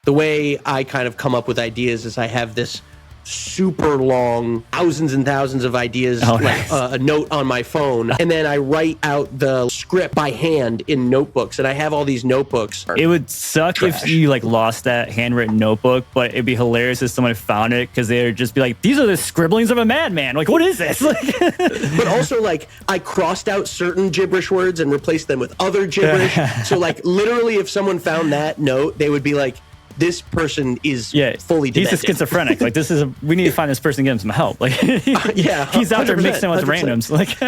the way I kind of come up with ideas is I have this super long, thousands and thousands of ideas, a note on my phone, and then I write out the script by hand in notebooks, and I have all these notebooks. It would suck if you like lost that handwritten notebook, but it'd be hilarious if someone found it, because they'd just be like, these are the scribblings of a madman. Like, what is this? But also, like, I crossed out certain gibberish words and replaced them with other gibberish. So, like, literally, if someone found that note, they would be like, this person is fully demented. He's a schizophrenic. Like, we need to find this person and give him some help. Like, he's out there mixing with 100%. Randoms. Like,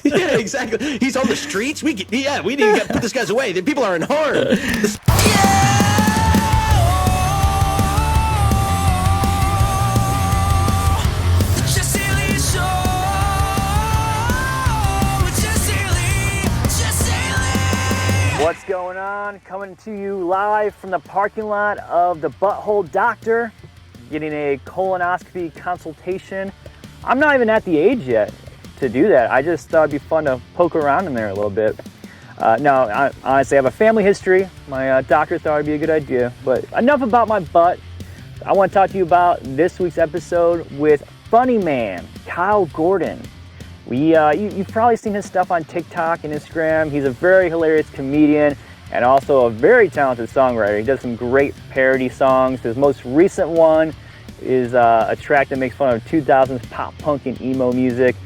yeah, exactly. He's on the streets. We need to put this guy's away. The people are in harm. What's going on? Coming to you live from the parking lot of the Butthole Doctor, getting a colonoscopy consultation. I'm not even at the age yet to do that. I just thought it'd be fun to poke around in there a little bit. No, honestly, I have a family history. My doctor thought it'd be a good idea, but enough about my butt. I want to talk to you about this week's episode with funny man, Kyle Gordon. You've probably seen his stuff on TikTok and Instagram. He's a very hilarious comedian and also a very talented songwriter. He does some great parody songs. His most recent one is a track that makes fun of 2000s pop punk and emo music.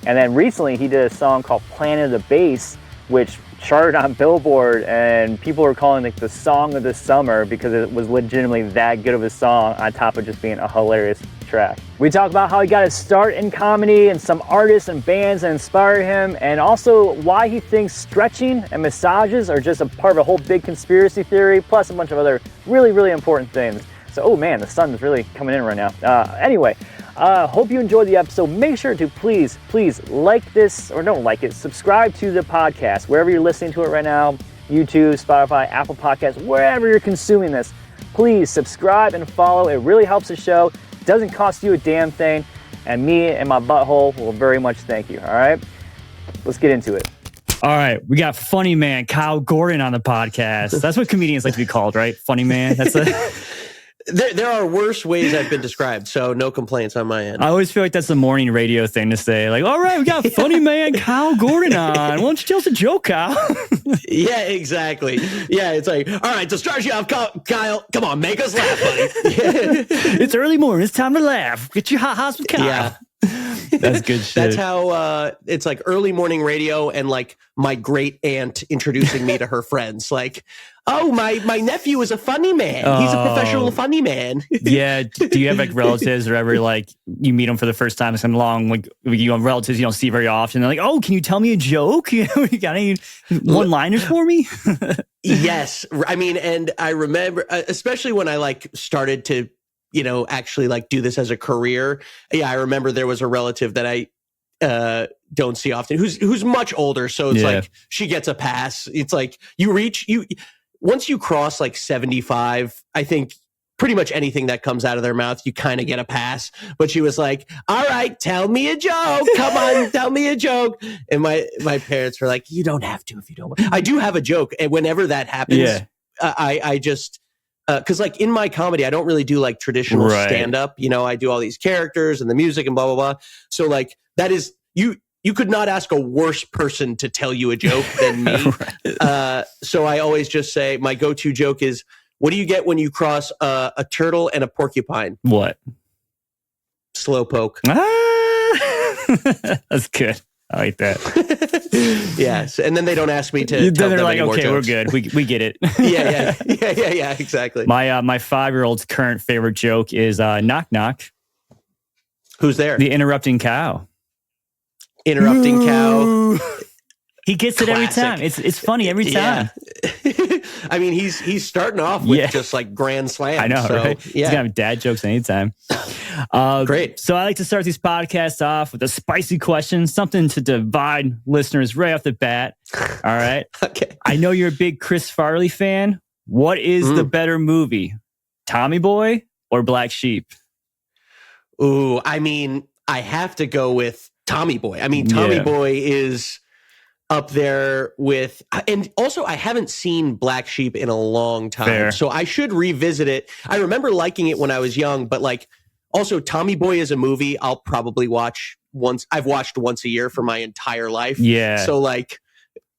And then recently he did a song called Planet of the Bass, which charted on Billboard, and people were calling it the song of the summer because it was legitimately that good of a song on top of just being a hilarious track. We talk about how he got his start in comedy and some artists and bands that inspired him, and also why he thinks stretching and massages are just a part of a whole big conspiracy theory, plus a bunch of other really, really important things. So, oh man, the sun is really coming in right now. Anyway, hope you enjoyed the episode. Make sure to please like this, or don't like it, subscribe to the podcast, wherever you're listening to it right now, YouTube, Spotify, Apple Podcasts, wherever you're consuming this. Please subscribe and follow. It really helps the show. Doesn't cost you a damn thing, and me and my butthole will very much thank you. All right, let's get into it. all right, we got funny man Kyle Gordon on the podcast. That's what comedians like to be called, right? Funny man. That's There are worse ways I've been described, so no complaints on my end. I always feel like that's a morning radio thing to say. Like, all right, we got funny man Kyle Gordon on. Why don't you tell us a joke, Kyle? Yeah, exactly. Yeah, it's like, all right, to start you off, Kyle, come on, make us laugh, buddy. It's early morning. It's time to laugh. Get your hot hots with Kyle. Yeah. That's good shit. That's how it's like early morning radio and like my great aunt introducing me to her friends. Like, oh, my nephew is a funny man. He's a professional funny man. Yeah. Do you have like relatives or ever like you meet them for the first time some long, like you have relatives you don't see very often? They're like, oh, can you tell me a joke? You know, you got any one-liners for me? Yes. I mean, and I remember, especially when I like started to, you know, actually like do this as a career. Yeah, I remember there was a relative that I don't see often who's much older. So it's like she gets a pass. It's like once you cross like 75, I think pretty much anything that comes out of their mouth, you kind of get a pass. But she was like, all right, tell me a joke. Come on, tell me a joke. And my parents were like, you don't have to if you don't want. I do have a joke. And whenever that happens, I just, because like in my comedy, I don't really do like traditional stand-up. You know, I do all these characters and the music and blah, blah, blah. So like that is, you could not ask a worse person to tell you a joke than me. So I always just say, my go-to joke is, what do you get when you cross a turtle and a porcupine? What? Slowpoke. That's good. I like that. Yes, and then they don't ask me to. Then tell they're them like, any more okay, jokes. we're good. We get it. Yeah, exactly. My 5-year-old's current favorite joke is knock knock. Who's there? The interrupting cow. Interrupting cow. He gets it every time. It's funny every time. Yeah. I mean, he's starting off with just like grand slams. I know, so, right? Yeah. He's gonna have dad jokes anytime. Great. So I like to start these podcasts off with a spicy question, something to divide listeners right off the bat. All right. Okay. I know you're a big Chris Farley fan. What is the better movie, Tommy Boy or Black Sheep? Ooh, I mean, I have to go with Tommy Boy. I mean, Tommy Boy is up there with, and also I haven't seen Black Sheep in a long time. Fair. So I should revisit it. I remember liking it when I was young, but like also Tommy Boy is a movie I'll probably watch once. I've watched once a year for my entire life. Yeah. So like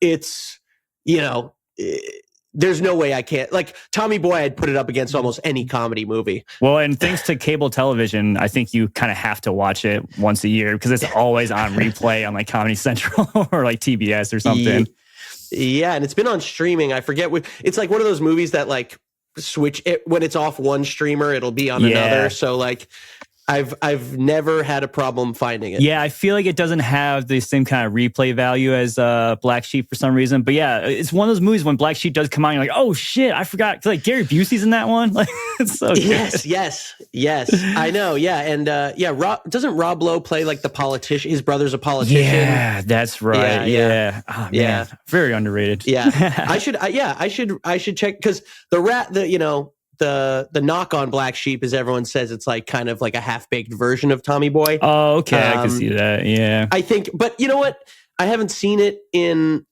it's, you know, there's no way I can't, like Tommy Boy, I'd put it up against almost any comedy movie. Well, and thanks to cable television, I think you kind of have to watch it once a year because it's always on replay on like Comedy Central or like TBS or something. Yeah, and it's been on streaming. I forget what, it's like one of those movies that like switch it when it's off one streamer, it'll be on another. So like I've never had a problem finding it. Yeah, I feel like it doesn't have the same kind of replay value as Black Sheep for some reason. But yeah, it's one of those movies when Black Sheep does come out, you're like, oh shit, I forgot. Like Gary Busey's in that one. Like it's so good. Yes. I know. Yeah, and doesn't Rob Lowe play like the politician? His brother's a politician. Yeah, that's right. Yeah. Oh, man. Very underrated. Yeah, I should check because the knock on Black Sheep is everyone says it's like kind of like a half-baked version of Tommy Boy. Oh, okay. I can see that. Yeah. I think, but you know what? I haven't seen it in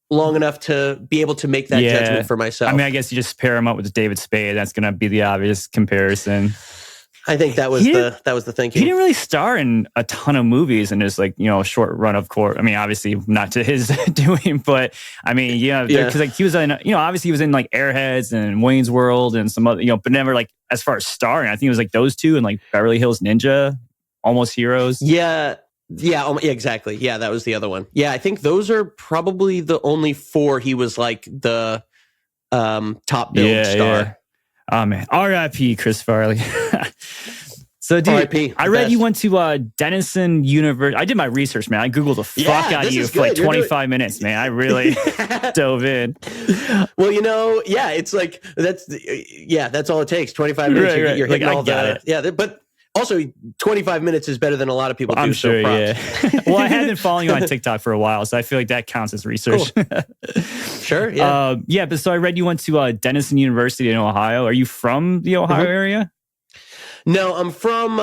long enough to be able to make that judgment for myself. I mean, I guess you just pair him up with David Spade. That's going to be the obvious comparison. I think that was the thinking. He didn't really star in a ton of movies in his like, a short run of course. I mean, obviously not to his doing, but I mean, because like he was in, obviously he was in like Airheads and Wayne's World and some other, but never like as far as starring. I think it was like those two and like Beverly Hills Ninja, Almost Heroes. Yeah, exactly. Yeah, that was the other one. Yeah, I think those are probably the only four he was like the top billed star. Yeah. Oh man, R.I.P. Chris Farley. So, dude, R.I.P. I read you went to Denison University. I did my research, man. I googled the fuck out of you for like 25 minutes, man. I really dove in. Well, it's like that's all it takes. 25 minutes. Right. You're hitting like, all the it. Yeah, but also 25 minutes is better than a lot of people do. I'm sure, so props. Well, I have been following you on TikTok for a while, so I feel like that counts as research. Cool. Sure, yeah. But so I read you went to Denison University in Ohio. Are you from the Ohio area? No, I'm from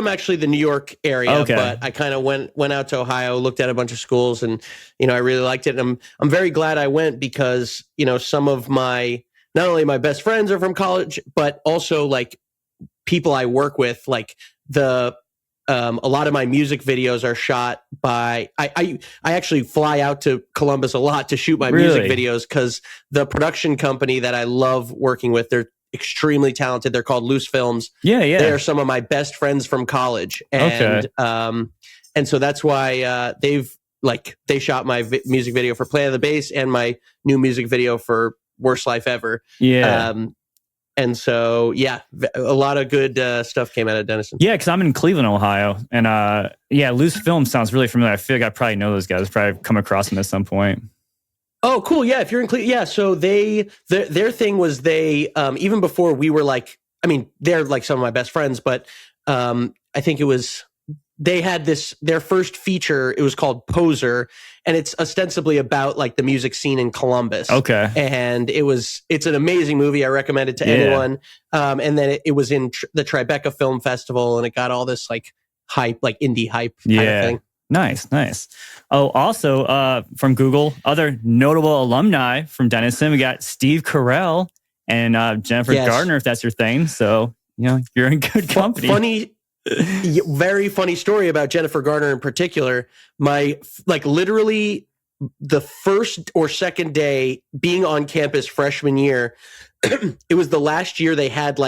actually the New York area, but I kind of went out to Ohio, looked at a bunch of schools, and I really liked it. And I'm very glad I went because some of my, not only my best friends are from college, but also like people I work with, like a lot of my music videos are shot by, I actually fly out to Columbus a lot to shoot my music videos because the production company that I love working with, they're extremely talented. They're called Loose Films. Yeah. They are some of my best friends from college. And, and so that's why they shot my music video for Play of the Bass and my new music video for Worst Life Ever. Yeah. And so, a lot of good stuff came out of Denison. Yeah, because I'm in Cleveland, Ohio. And Loose Film sounds really familiar. I feel like I probably know those guys. Probably come across them at some point. Oh, cool. Yeah, if you're in Cleveland. So their thing was even before we were like, I mean, they're like some of my best friends, but I think they had their first feature, it was called Poser, and it's ostensibly about like the music scene in Columbus. Okay. And it's an amazing movie. I recommend it to anyone. And then it was in the Tribeca Film Festival, and it got all this like hype, like indie hype kind of thing. Nice. Oh, also from Google, other notable alumni from Denison, we got Steve Carell and Jennifer Gardner, if that's your thing. So, you're in good company. Very funny story about Jennifer Garner in particular. My literally the first or second day being on campus freshman year, it was the last year they had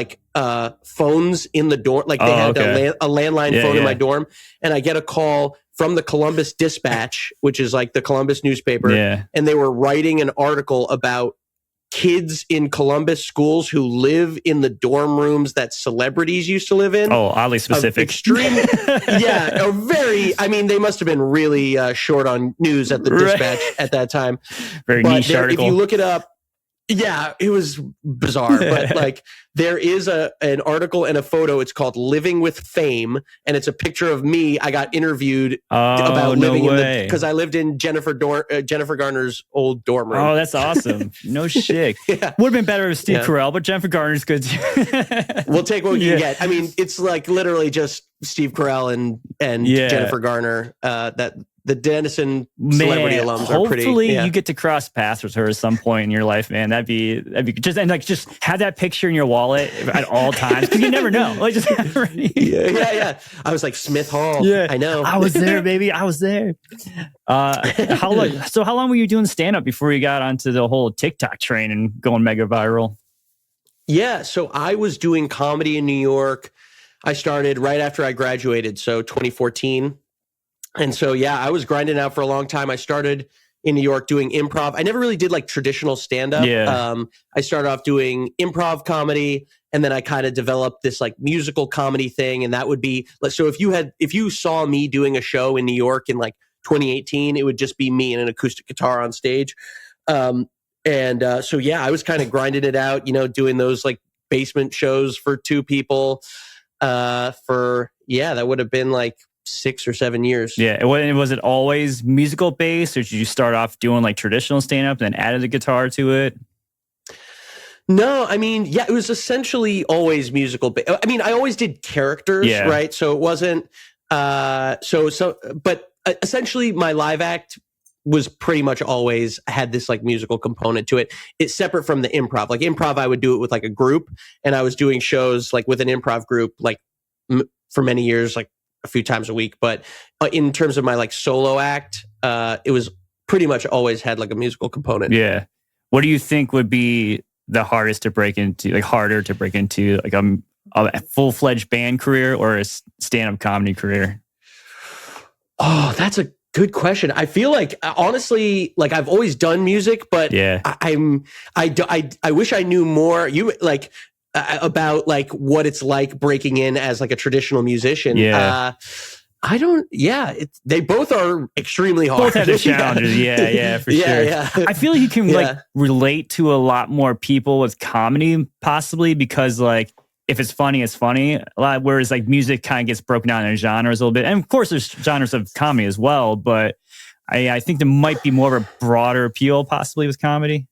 phones in the dorm. Like they had a landline phone in my dorm, and I get a call from the Columbus Dispatch, which is like the Columbus newspaper, and they were writing an article about kids in Columbus schools who live in the dorm rooms that celebrities used to live in. Oh, oddly specific. Extreme. They must have been really short on news at the Dispatch at that time. Very niche article. If you look it up, it was bizarre. But there is an article and a photo. It's called "Living with Fame," and it's a picture of me. I got interviewed about living because I lived in Jennifer Garner's old dorm room. Oh, that's awesome! No shit. Would have been better with Steve Carell, but Jennifer Garner's good too. We'll take what you can get. I mean, it's like literally just Steve Carell and Jennifer Garner. the Denison celebrity alums are pretty. Hopefully you get to cross paths with her at some point in your life, man. That'd be just, and like just have that picture in your wallet at all times, because you never know. Like just have it ready. Yeah. I was like, Smith Hall. Yeah, I know. I was there, baby. I was there. How long were you doing stand up before you got onto the whole TikTok train and going mega viral? Yeah, so I was doing comedy in New York. I started right after I graduated, so 2014. And so, yeah, I was grinding out for a long time. I started in New York doing improv. I never really did like traditional stand-up. Yeah. I started off doing improv comedy, and then I kind of developed this like musical comedy thing. And that would be, so if you saw me doing a show in New York in like 2018, it would just be me and an acoustic guitar on stage. So yeah, I was kind of grinding it out, doing those like basement shows for two people that would have been like 6 or 7 years. Yeah. Was it always musical based, or did you start off doing like traditional stand up and then added a guitar to it? No, I mean, yeah, it was essentially always musical. I mean, I always did characters, right? So it wasn't, but essentially my live act was pretty much always had this like musical component to it. It's separate from the improv. Like improv, I would do it with like a group, and I was doing shows like with an improv group, like for many years, like a few times a week. But in terms of my like solo act, it was pretty much always had like a musical component. Yeah. What do you think would be the hardest to break into, like harder to break into, like a full-fledged band career or a stand-up comedy career? Oh, that's a good question. I feel like, honestly, like I've always done music, but I wish I knew more. About like what it's like breaking in as like a traditional musician. Yeah. I don't. Yeah, they both are extremely hard. Both have their challenges. Yeah, for sure. Yeah. I feel like you can like relate to a lot more people with comedy, possibly because like if it's funny, it's funny. A lot, whereas like music kind of gets broken down in genres a little bit, and of course there's genres of comedy as well. But I think there might be more of a broader appeal possibly with comedy.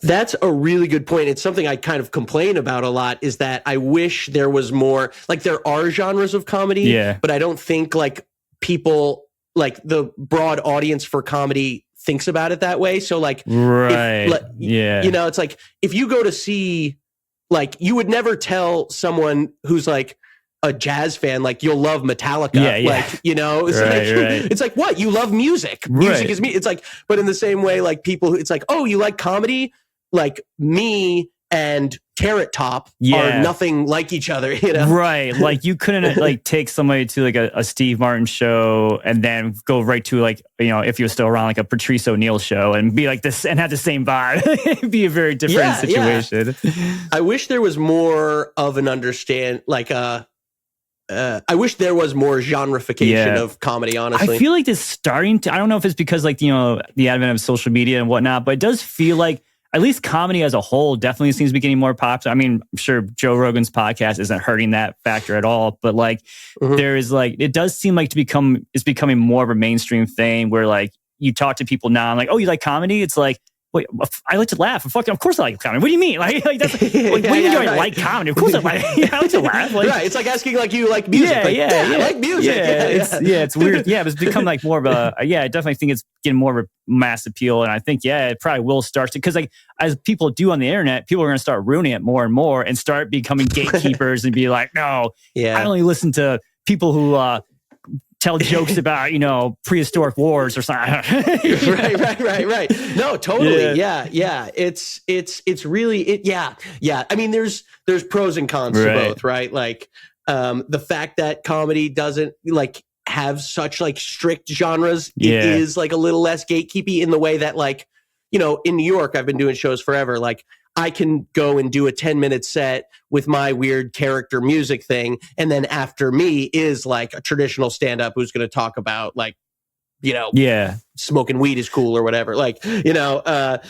That's a really good point. It's something I kind of complain about a lot, is that I wish there was more, like there are genres of comedy, but I don't think like people, like the broad audience for comedy thinks about it that way. So like, it's like if you go to see, like you would never tell someone who's like a jazz fan, like you'll love Metallica. Like, it's like, what? You love music. Music is me. It's like, but in the same way, like people who, it's like, oh, you like comedy? Like me and Carrot Top are nothing like each other, Right. Like you couldn't like take somebody to like a Steve Martin show and then go right to like, if he was still around, like a Patrice O'Neill show and be like this and have the same vibe. It'd be a very different situation. Yeah. I wish there was more of an I wish there was more genreification of comedy, honestly. I feel like it's starting to, I don't know if it's because like, the advent of social media and whatnot, but it does feel like at least comedy as a whole definitely seems to be getting more popular. I mean, I'm sure Joe Rogan's podcast isn't hurting that factor at all, but like there is like, it does seem like it's becoming more of a mainstream thing where like you talk to people now and like, oh, you like comedy? It's like, wait, I like to laugh. Of course I like comedy. What do you mean? Like that's what do you mean? I like comedy? Of course I like to laugh. Like, right. It's like asking like you like music. I like music. It's weird. Yeah, it's become like more of a I definitely think it's getting more of a mass appeal. And I think it probably will start to, because like as people do on the internet, people are going to start ruining it more and more and start becoming gatekeepers and be like, no, I only listen to people who tell jokes about, prehistoric wars or something. Right. No, totally. Yeah. It's really. I mean, there's pros and cons to both, right? Like, the fact that comedy doesn't like have such like strict genres, it is like a little less gatekeepy in the way that like, in New York, I've been doing shows forever. Like I can go and do a 10-minute set with my weird character music thing. And then after me is like a traditional stand-up who's going to talk about like, smoking weed is cool or whatever. Like, but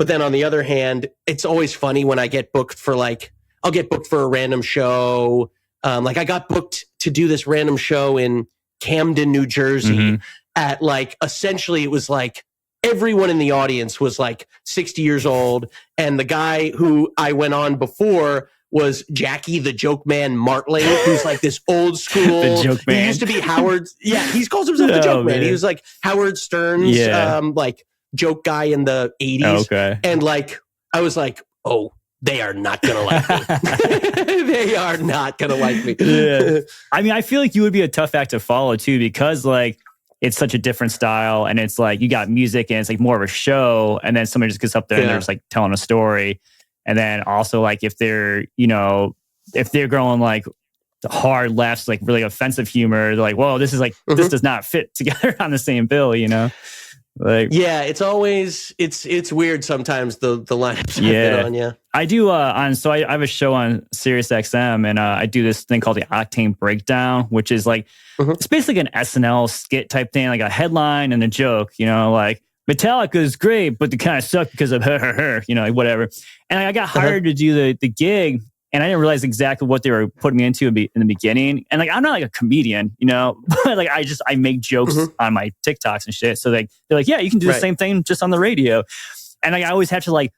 then on the other hand, it's always funny when I get booked for like, I'll get booked for a random show. Like I got booked to do this random show in Camden, New Jersey at like, essentially it was like, everyone in the audience was like 60 years old. And the guy who I went on before was Jackie the Joke Man Martling, who's like this old school. The Joke Man. He used to be Howard. Yeah, he calls himself the Joke Man. He was like Howard Stern's like joke guy in the 80s. Oh, okay. And like, I was like, oh, they are not going to like me. They are not going to like me. Yeah. I mean, I feel like you would be a tough act to follow too, because like, it's such a different style, and it's like you got music and it's like more of a show, and then somebody just gets up there and they're just like telling a story. And then also like if they're, you know, if they're going like the hard lefts, like really offensive humor, they're like, whoa, this is like, this does not fit together on the same bill, you know? Like, yeah, it's always, it's weird sometimes the lineups I've been on, yeah. I do so I have a show on Sirius XM, and I do this thing called the Octane Breakdown, which is like, it's basically an SNL skit type thing, like a headline and a joke, you know, like Metallica is great, but they kind of suck because of her, you know, like whatever. And I got hired to do the gig, and I didn't realize exactly what they were putting me into in the beginning. And like, I'm not like a comedian, you know, but like I make jokes on my TikToks and shit. So like, they're like, yeah, you can do the same thing just on the radio. And like, I always have to like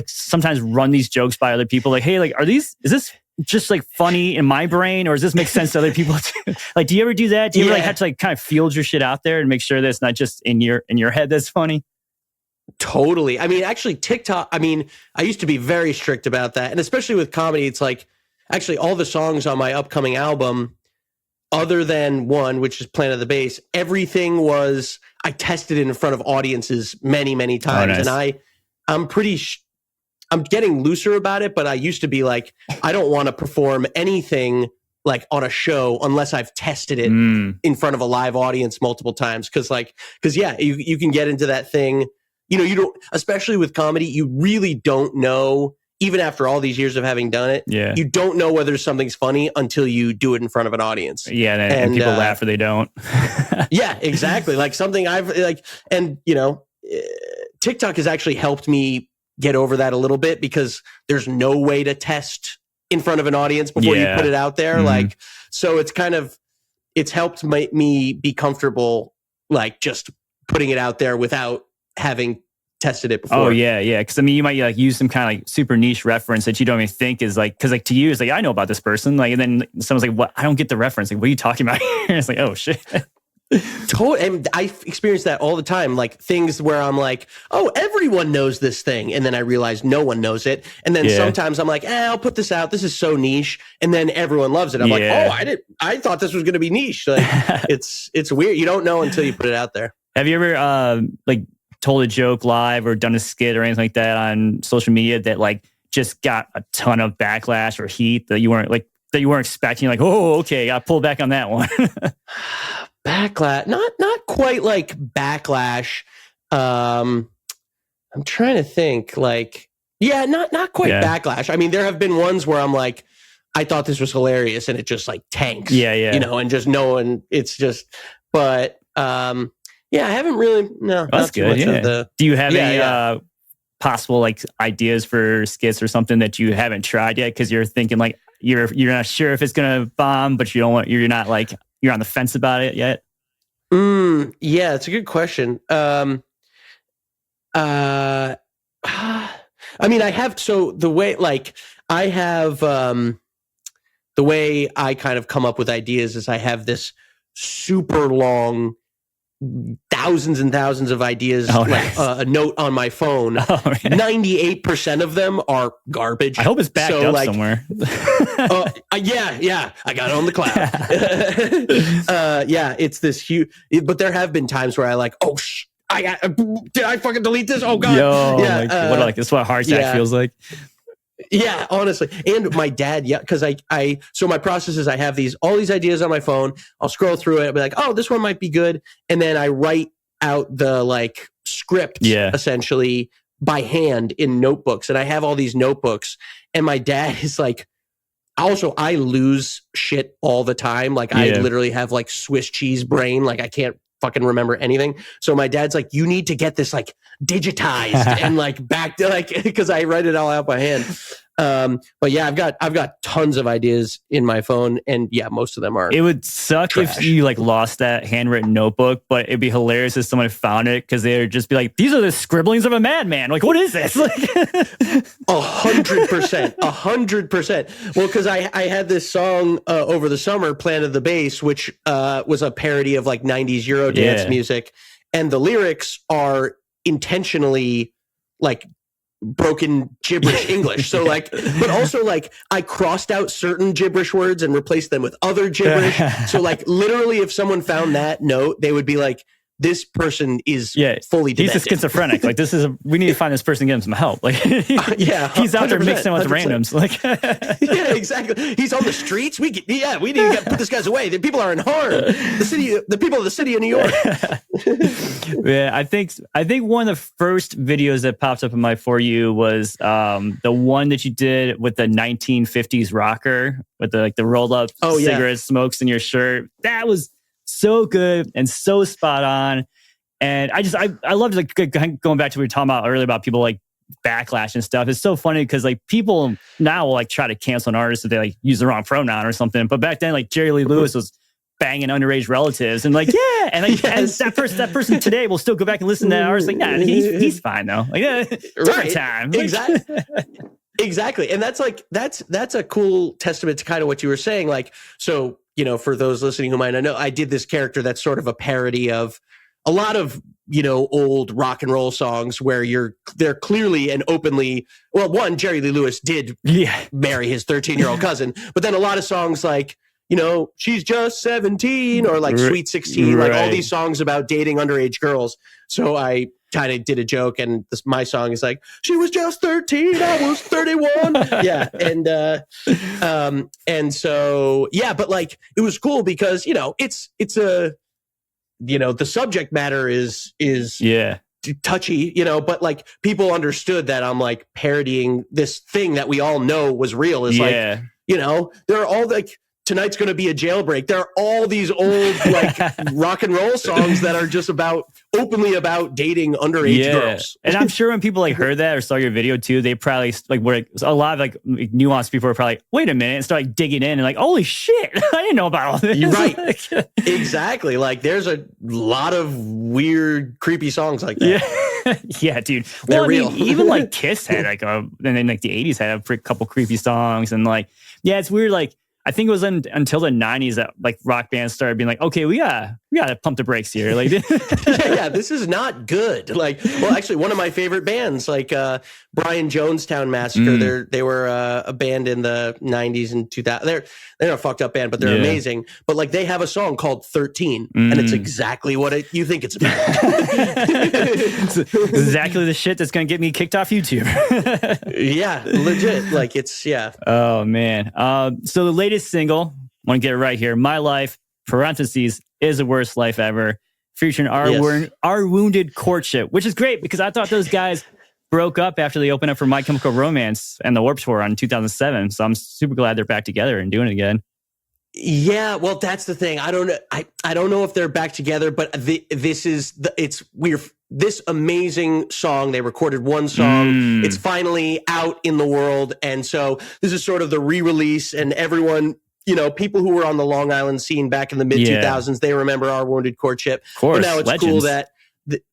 sometimes run these jokes by other people. Like, hey, like, is this just like funny in my brain, or does this make sense to other people too? Like, do you ever do that? Do you ever like have to like kind of field your shit out there and make sure that it's not just in your head that's funny? Totally. I mean, actually TikTok, I mean, I used to be very strict about that. And especially with comedy, it's like actually all the songs on my upcoming album, other than one, which is Planet of the Bass, everything was, I tested it in front of audiences many, many times. Oh, nice. And I'm getting looser about it, but I used to be like, I don't want to perform anything like on a show unless I've tested it in front of a live audience multiple times. Cause yeah, you can get into that thing. You know, you don't, especially with comedy, you really don't know, even after all these years of having done it, you don't know whether something's funny until you do it in front of an audience. Yeah, and people laugh or they don't. Yeah, exactly. Like something I've like, and you know, TikTok has actually helped me get over that a little bit, because there's no way to test in front of an audience before you put it out there. Like, so it's helped me be comfortable, like just putting it out there without having tested it before. Oh yeah. Because I mean, you might like use some kind of like super niche reference that you don't even think is like, because like to you, it's like, I know about this person. Like, and then someone's like, what? I don't get the reference. Like, what are you talking about here? It's like, oh shit. And I experience that all the time. Like things where I'm like, oh, everyone knows this thing. And then I realize no one knows it. And then sometimes I'm like, I'll put this out. This is so niche. And then everyone loves it. I'm like, oh, I thought this was going to be niche. Like it's weird. You don't know until you put it out there. Have you ever like told a joke live or done a skit or anything like that on social media that like just got a ton of backlash or heat that you weren't expecting? Like, oh, okay, I pulled back on that one. Backlash, not quite like backlash. I'm trying to think. Like, yeah, not quite backlash. I mean, there have been ones where I'm like, I thought this was hilarious, and it just like tanks. Yeah. You know, and just no one. It's just, but yeah, I haven't really. No, that's good. Yeah. Do you have any possible like ideas for skits or something that you haven't tried yet? Because you're thinking like you're not sure if it's gonna bomb, but you're not like. You're on the fence about it yet? Yeah, it's a good question. I mean, I have, so the way, like, I have, the way I kind of come up with ideas is I have this super long, thousands and thousands of ideas, a note on my phone. 98% of them are garbage. I hope it's backed up somewhere. Yeah, I got it on the cloud. Yeah, it's this huge, but there have been times where I like, oh, did I fucking delete this? Oh god. That's what a heart attack feels like. Yeah, honestly. And my dad, because so my process is I have all these ideas on my phone. I'll scroll through it. I'll be like, oh, this one might be good. And then I write out the like script essentially by hand in notebooks. And I have all these notebooks. And my dad is like, also, I lose shit all the time. Like I literally have like Swiss cheese brain. Like I can't fucking remember anything. So my dad's like, you need to get this like digitized and like back to like, because I write it all out by hand. But yeah, I've got tons of ideas in my phone, and yeah, most of them are. It would suck trash. if you like lost that handwritten notebook, but it'd be hilarious if someone found it because they'd just be like, "These are the scribblings of a madman." Like, what is this? Like, 100%, 100%. Well, because I had this song over the summer, "Planet the Bass," which was a parody of like '90s Eurodance music, and the lyrics are intentionally like broken gibberish English. So like, but also like I crossed out certain gibberish words and replaced them with other gibberish. So like literally if someone found that note, they would be like, this person is fully demented. He's a schizophrenic. Like we need to find this person and get him some help. Like he's out there mixing with 100%. Randoms. Like yeah, exactly. He's on the streets. We need to put this guy's away. The people are in harm. The people of the city of New York. Yeah, I think one of the first videos that popped up in my For You was the one that you did with the 1950s rocker with the rolled up cigarette smokes in your shirt. That was so good and so spot on. And I love like going back to what we were talking about earlier about people like backlash and stuff. It's so funny because like people now will like try to cancel an artist if they like use the wrong pronoun or something. But back then, like Jerry Lee Lewis was banging underage relatives and like, yeah. And like and that person today will still go back and listen to that artist like, nah, he's fine though. Like, different time. Exactly. Exactly. And that's a cool testament to kind of what you were saying. Like, so, you know, for those listening who might not know, I did this character that's sort of a parody of a lot of, you know, old rock and roll songs where they're clearly and openly, well, one, Jerry Lee Lewis did marry his 13-year-old cousin, but then a lot of songs like, you know, She's Just 17 or like Sweet 16, like all these songs about dating underage girls. So I kind of did a joke and my song is like, she was just 13, I was 31. Yeah. And so, yeah, but like, it was cool because, you know, it's a, you know, the subject matter is touchy, you know, but like people understood that I'm like parodying this thing that we all know was real is like, you know, there are all like, tonight's going to be a jailbreak. There are all these old like rock and roll songs that are just openly about dating underage girls. And I'm sure when people like heard that or saw your video too, they probably like were a lot of like nuanced people were probably like, wait a minute, and start like digging in and like, holy shit, I didn't know about all this. You're right. Exactly. Like there's a lot of weird, creepy songs like that. Yeah, dude. They're real. I mean, even like Kiss had like and then like the 80s had a couple creepy songs and like, yeah, it's weird. Like, I think it was until the 90s that like rock bands started being like, okay, we gotta pump the brakes here. Like, yeah, this is not good. Like, well, actually, one of my favorite bands, like Brian Jonestown Massacre, they were a band in the 90s and 2000. They're a fucked up band, but they're amazing. But like, they have a song called 13, and it's exactly what you think it's about. It's exactly the shit that's gonna get me kicked off YouTube. Yeah, legit. Like it's Oh man. So the latest single, want to get it right here. My Life, parentheses, is the worst life ever, featuring our Wounded Courtship, which is great because I thought those guys broke up after they opened up for My Chemical Romance and the Warped Tour in 2007. So I'm super glad they're back together and doing it again. Yeah, well, that's the thing. I don't know if they're back together, but it's weird. This amazing song, they recorded one song. It's finally out in the world. And so this is sort of the re-release, and everyone, you know, people who were on the Long Island scene back in the mid 2000s, they remember Our Wounded Courtship. Of course, but now it's legends. cool that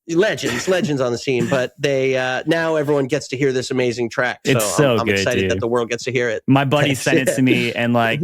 legends on the scene, but they now everyone gets to hear this amazing track. So it's so I'm good, excited dude. that the world gets to hear it. My buddy sent it to me, and like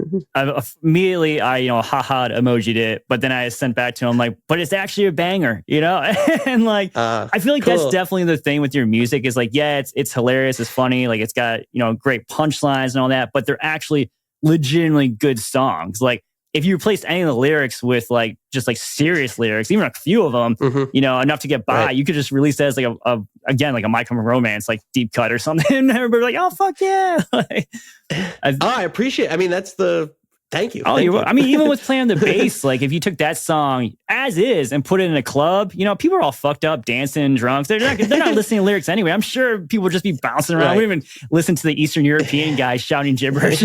immediately I haha emojied it, but then I sent back to him like, but it's actually a banger, you know. And like I feel like cool. that's definitely the thing with your music is like, yeah, it's hilarious, it's funny, like it's got, you know, great punchlines and all that, but they're actually legitimately good songs. Like if you replaced any of the lyrics with like just like serious lyrics, even a few of them, you know, enough to get by, you could just release that as like a My Chemical Romance, like deep cut or something. And everybody like, oh fuck yeah! Like, I appreciate. I mean, that's the thank you. I mean, even with Playing the Bass, like if you took that song as is and put it in a club, you know, people are all fucked up, dancing, drunk. They're not listening to lyrics anyway. I'm sure people would just be bouncing around. We even listen to the Eastern European guys shouting gibberish.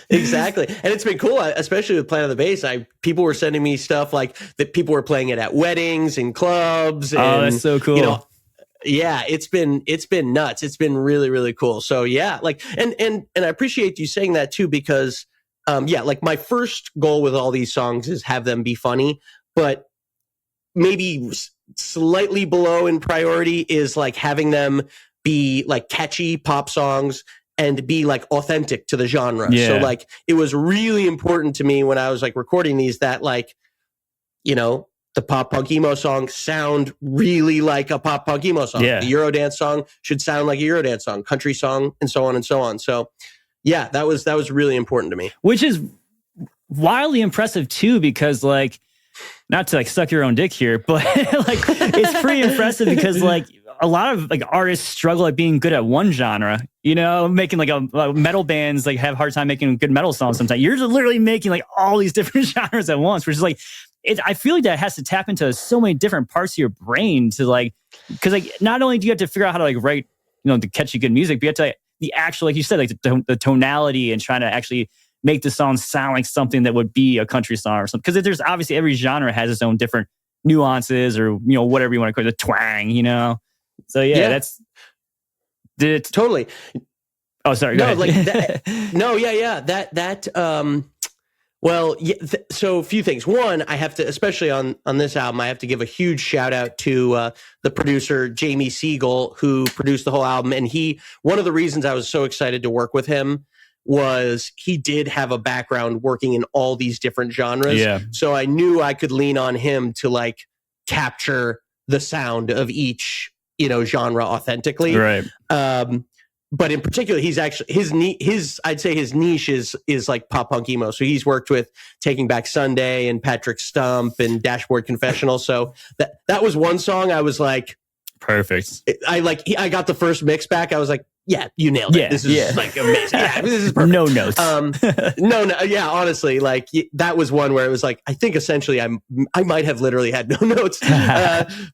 Exactly. And it's been cool, especially with Planet of the Bass. People were sending me stuff like that people were playing it at weddings and clubs. And, oh, that's so cool. You know, Yeah, it's been nuts. It's been really, really cool. So yeah, like, and I appreciate you saying that too, because yeah, like my first goal with all these songs is have them be funny, but maybe slightly below in priority is like having them be like catchy pop songs and be like authentic to the genre. Yeah. So like it was really important to me when I was like recording these that like, you know, the pop punk emo songs sound really like a pop punk emo song. Yeah. The Eurodance song should sound like a Eurodance song, country song, and so on and so on. So yeah, that was really important to me. Which is wildly impressive too, because like, not to like suck your own dick here, but like it's pretty impressive because like a lot of like artists struggle at being good at one genre, you know, making like a metal bands like have a hard time making good metal songs sometimes. You're just literally making like all these different genres at once, which is like, I feel like that has to tap into so many different parts of your brain to like, because like not only do you have to figure out how to like write, you know, to catchy good music, but you have to like, the actual, like you said, like the tonality and trying to actually make the song sound like something that would be a country song or something. Because there's obviously every genre has its own different nuances or, you know, whatever you want to call it, the twang, you know? So yeah. That's... Totally. Oh, sorry. No, like that, no, yeah. Well, yeah, so a few things. One, I have to, especially on this album, I have to give a huge shout out to the producer, Jamie Siegel, who produced the whole album. And one of the reasons I was so excited to work with him was he did have a background working in all these different genres. Yeah. So I knew I could lean on him to like capture the sound of each, you know, genre authentically. Right. But in particular, he's actually I'd say his niche is like pop punk emo. So he's worked with Taking Back Sunday and Patrick Stump and Dashboard Confessional. So that was one song I was like, perfect. I got the first mix back. I was like, yeah, you nailed it. Yeah, this is like amazing. Yeah, this is perfect. No notes. No, yeah, honestly, like that was one where it was like, I think essentially I might have literally had no notes.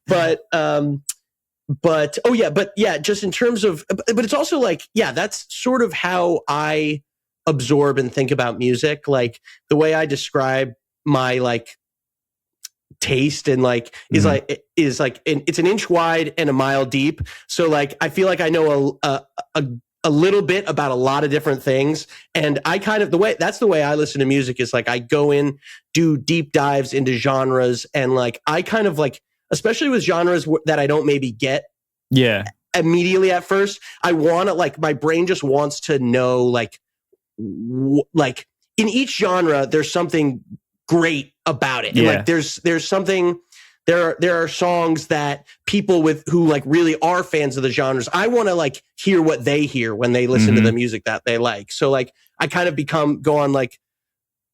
But just in terms of, but it's also like, yeah, that's sort of how I absorb and think about music. Like the way I describe my like taste and like is like it's an inch wide and a mile deep. So like I feel like I know a little bit about a lot of different things, and I kind of that's the way I listen to music is like I go in, do deep dives into genres, and like I kind of like, especially with genres that I don't maybe get immediately at first, I want to like, my brain just wants to know like in each genre there's something great about it. And like there's something, there are songs that people who like really are fans of the genres, I want to like hear what they hear when they listen to the music that they like. So like I kind of go on like,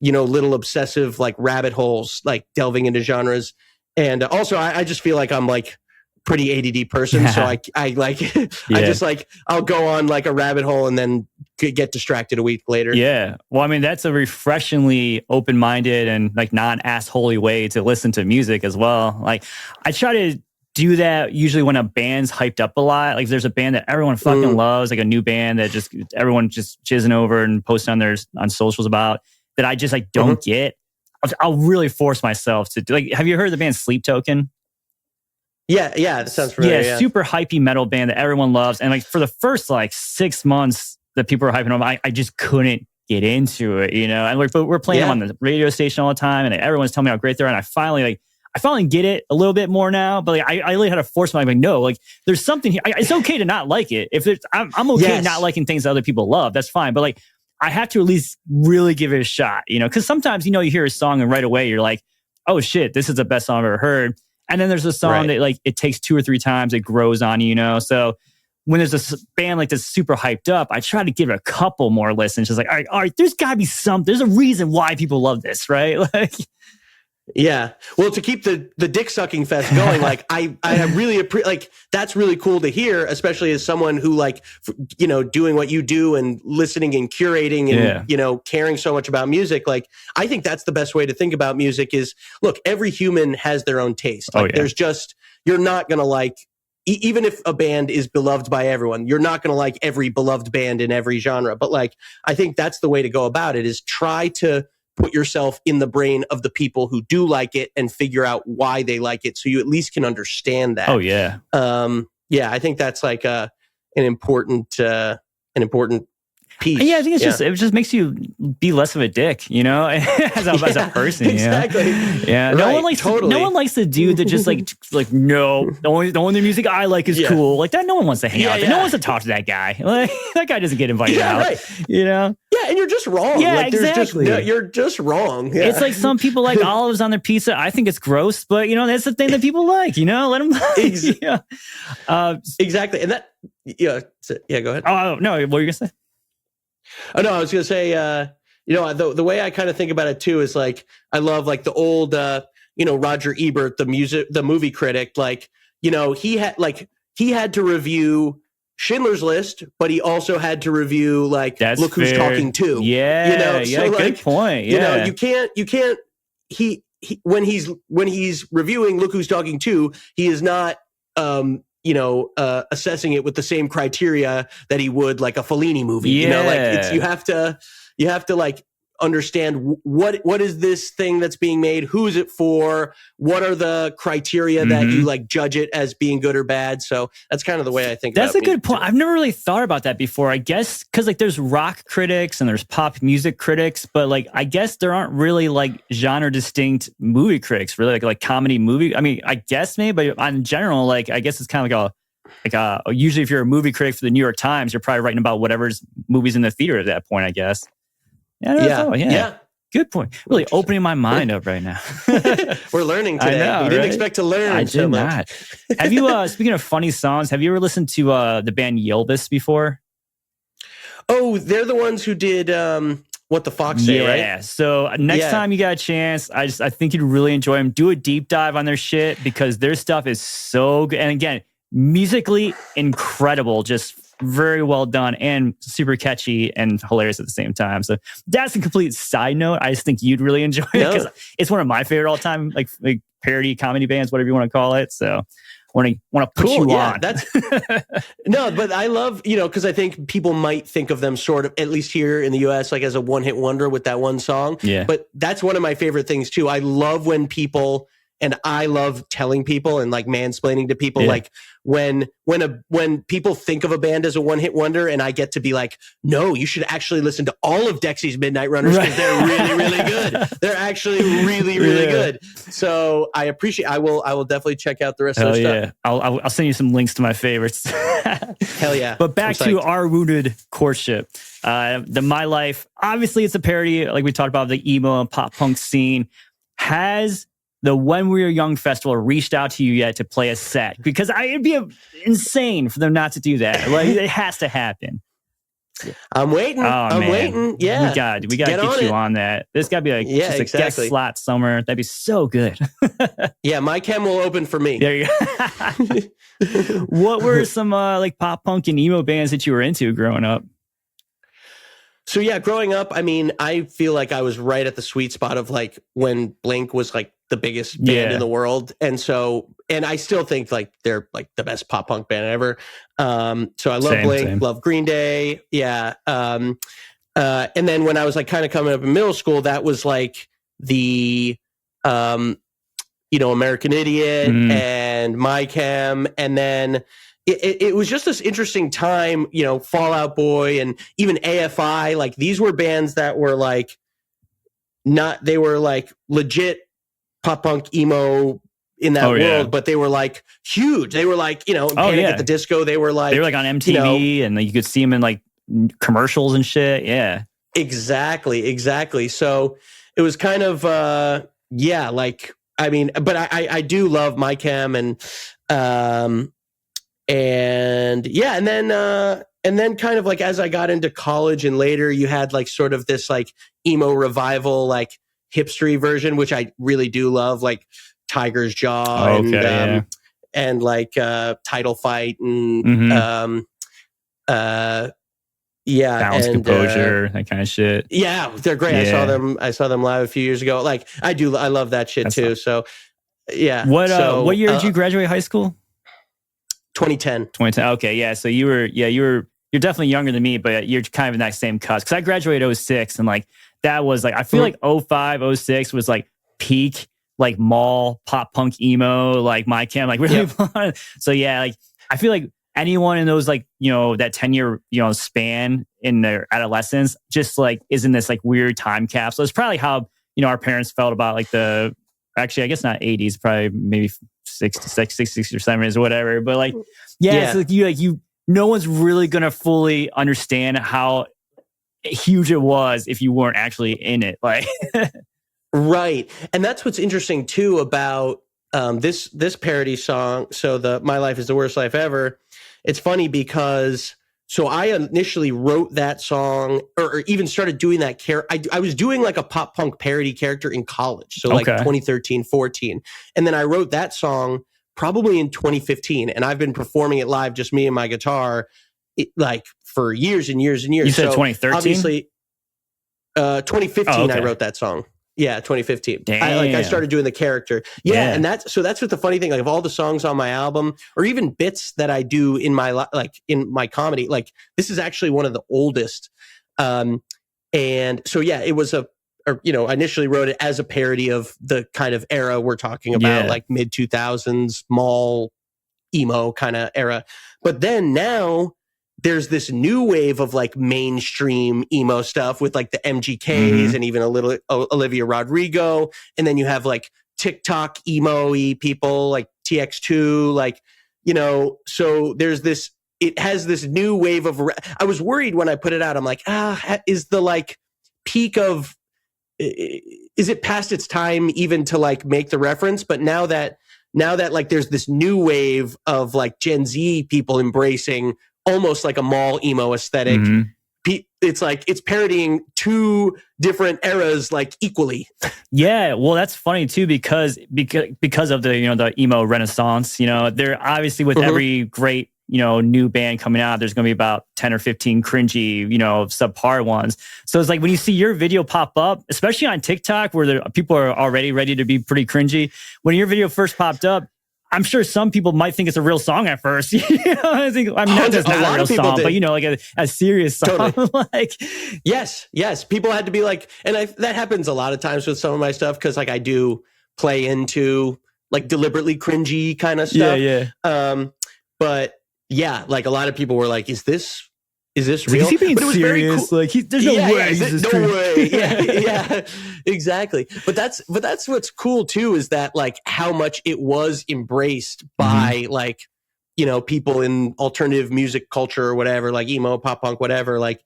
you know, little obsessive like rabbit holes, like delving into genres. And also I just feel like I'm like pretty ADD person. So I like, I just like, I'll go on like a rabbit hole and then get distracted a week later. Yeah. Well, I mean, that's a refreshingly open-minded and like non-assholey way to listen to music as well. Like I try to do that usually when a band's hyped up a lot. Like there's a band that everyone fucking loves, like a new band that just everyone just jizzing over and posting on socials about, that I just like don't get. I'll really force myself to do, like, have you heard the band Sleep Token? Yeah, that sounds familiar. Yeah, super hypey metal band that everyone loves. And like for the first like 6 months that people were hyping them, I just couldn't get into it, you know? And we're playing them on the radio station all the time, and everyone's telling me how great they are. And I finally get it a little bit more now, but like I really had to force myself, like, no, like there's something here. It's okay to not like it. If I'm okay not liking things that other people love, that's fine. But like I have to at least really give it a shot, you know? Because sometimes, you know, you hear a song and right away you're like, oh shit, this is the best song I've ever heard. And then there's a song that like it takes 2 or 3 times, it grows on you, you know? So when there's a band like this super hyped up, I try to give it a couple more listens. Just like, all right, there's got to be there's a reason why people love this, right? Like, yeah. Well, to keep the dick sucking fest going, like I really like that's really cool to hear, especially as someone who like, you know, doing what you do and listening and curating and, you know, caring so much about music. Like, I think that's the best way to think about music is, look, every human has their own taste. Like there's just, you're not going to like, even if a band is beloved by everyone, you're not going to like every beloved band in every genre. But like, I think that's the way to go about it is try to put yourself in the brain of the people who do like it and figure out why they like it. So you at least can understand that. Oh yeah. I think that's like an important piece. Yeah, I think it just makes you be less of a dick, you know, as a person. Exactly. You know? Yeah. Right, No one likes the dude that just like no, the only music I like is cool. Like that. No one wants to hang out. No one wants to talk to that guy. Like that guy doesn't get invited out. Right. You know. Yeah, and you're just wrong. Yeah, like, exactly. You're just wrong. Yeah. It's like some people like olives on their pizza. I think it's gross, but you know that's the thing that people like. You know, let them. Exactly, and that. Yeah. Go ahead. Oh no, what were you gonna say? Oh no, I was gonna say, the way I kind of think about it too is like I love like the old, Roger Ebert, the movie critic. Like, he had to review Schindler's List, but he also had to review like Look Who's Talking Too. Yeah, so, good point. Yeah, you can't. He when he's reviewing Look Who's Talking Too, he is not. Assessing it with the same criteria that he would like a Fellini movie. Yeah. You have to like understand what is this thing that's being made? Who is it for? What are the criteria that you like judge it as being good or bad? So that's kind of the way I think. That's a good point. I've never really thought about that before. I guess because like there's rock critics and there's pop music critics, but like I guess there aren't really like genre distinct movie critics, really like comedy movie. I mean, I guess maybe, but in general, like I guess it's kind of like usually if you're a movie critic for the New York Times, you're probably writing about whatever's movies in the theater at that point, I guess. Yeah. Good point. Really opening my mind up right now. We're learning today. We didn't expect to learn. I did not. Have you, speaking of funny songs, have you ever listened to the band Yelvis before? Oh, they're the ones who did What the Fox Say, right? Yeah. So next time you got a chance, I think you'd really enjoy them. Do a deep dive on their shit because their stuff is so good. And again, musically incredible, just very well done and super catchy and hilarious at the same time. So that's a complete side note. I just think you'd really enjoy it because it's one of my favorite all time, like parody comedy bands, whatever you want to call it. So want to put you on. That's no, but I love, because I think people might think of them sort of, at least here in the US, like as a one hit wonder with that one song. Yeah. But that's one of my favorite things too. I love when people, and I love telling people and like mansplaining to people, like when people think of a band as a one hit wonder, and I get to be like, no, you should actually listen to all of Dexy's Midnight Runners because they're really, really good. They're actually really, really good. So I appreciate. I will definitely check out the rest of their stuff. I'll send you some links to my favorites. Hell yeah! But back to Our Wounded Courtship. The My Life. Obviously, it's a parody, like we talked about, the emo and pop punk scene. Has the When We Were Young Festival reached out to you yet to play a set? Because it'd be insane for them not to do that. Like, it has to happen. I'm waiting. I'm waiting. Yeah. We got to get you on that. This got to be like just a guest slot somewhere. That'd be so good. Yeah, my chem will open for me. There you go. What were some like pop punk and emo bands that you were into growing up? So yeah, growing up, I mean, I feel like I was right at the sweet spot of like when Blink was like the biggest band in the world. And I still think like they're like the best pop punk band ever. So I love Blink, love Green Day. Yeah. And then when I was like kind of coming up in middle school, that was like the, American Idiot and My Chem. And then it was just this interesting time, Fall Out Boy and even AFI. Like these were bands that were like they were like legit pop punk emo in that world, but they were like huge. They were like, Panic at the Disco. They were like on MTV and you could see them in like commercials and shit. Yeah, exactly. So it was kind of, like, I mean, but I do love My Chem and then kind of like as I got into college and later, you had like sort of this like emo revival, like hipstery version, which I really do love, like Tiger's Jaw and like Title Fight and Balance, Composure, that kind of shit. Yeah, they're great. Yeah. I saw them live a few years ago. Like I love that shit too. So yeah. What year did you graduate high school? 2010. Okay, yeah. So you're definitely younger than me, but you're kind of in that same cusp. Because I graduated 06, and like that was like I feel like 05, 06 was like peak like mall pop punk emo, like My Chem, like really fun. So yeah, like I feel like anyone in those like, that 10-year, span in their adolescence just like is in this like weird time capsule. It's probably how, our parents felt about like actually, I guess not 80s, probably maybe 60s or 70s or whatever. But like, it's like no one's really going to fully understand how huge it was if you weren't actually in it. Like, right. And that's what's interesting too about this parody song. So My Life is the Worst Life Ever. It's funny because I initially wrote that song or even started doing that I was doing like a pop punk parody character in college. So like 2013, 14. And then I wrote that song probably in 2015. And I've been performing it live, just me and my guitar, like for years and years and years. You said 2013? Obviously, 2015 I wrote that song. Yeah, 2015. I started doing the character. Yeah, and that's what the funny thing, like of all the songs on my album, or even bits that I do in my in my comedy, like this is actually one of the oldest. And so it was I initially wrote it as a parody of the kind of era we're talking about, like mid 2000s mall emo kind of era. But then now there's this new wave of like mainstream emo stuff with like the MGKs and even a little Olivia Rodrigo. And then you have like TikTok emo-y people like TX2, like, so there's this, it has this new wave of, I was worried when I put it out. I'm like, is the like peak of, is it past its time even to like make the reference? But now that like there's this new wave of like Gen Z people embracing almost like a mall emo aesthetic. It's like it's parodying two different eras like equally. Yeah, well, that's funny too because of the the emo renaissance. They're obviously with every great new band coming out, there's going to be about 10 or 15 cringy subpar ones. So it's like when you see your video pop up, especially on TikTok where people are already ready to be pretty cringy. When your video first popped up, I'm sure some people might think it's a real song at first. I mean, that's not a real song, but like a serious song. Totally. Like, yes. People had to be like, and that happens a lot of times with some of my stuff because like I do play into like deliberately cringy kind of stuff. Yeah. But yeah, like a lot of people were like, "Is this real?" Is he being but it was serious? Very cool. Like, there's no way. No way. Yeah, exactly. But that's what's cool too is that like how much it was embraced by like people in alternative music culture or whatever, like emo, pop punk, whatever. Like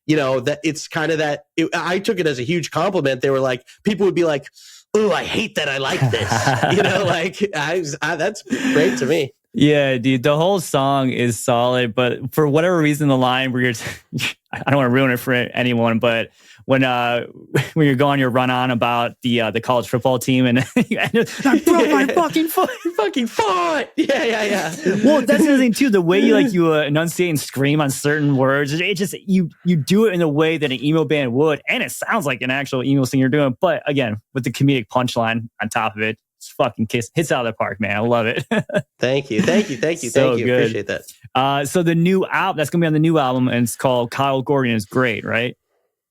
that it's kind of that. I took it as a huge compliment. They were like, people would be like, "Oh, I hate that I like this." Like that's great to me. Yeah, dude, the whole song is solid, but for whatever reason, the line where I don't want to ruin it for anyone, but when you're going your run on about the college football team and I broke my fucking foot. Fucking foot. Yeah. Well, that's the thing too. The way you enunciate and scream on certain words, it just you do it in a way that an emo band would, and it sounds like an actual emo singer doing. But again, with the comedic punchline on top of it, it's fucking hits out of the park, man. I love it. Thank you. So Thank you. Good. Appreciate that. So the new album that's gonna be on the new album, and it's called Kyle Gordon is Great, right?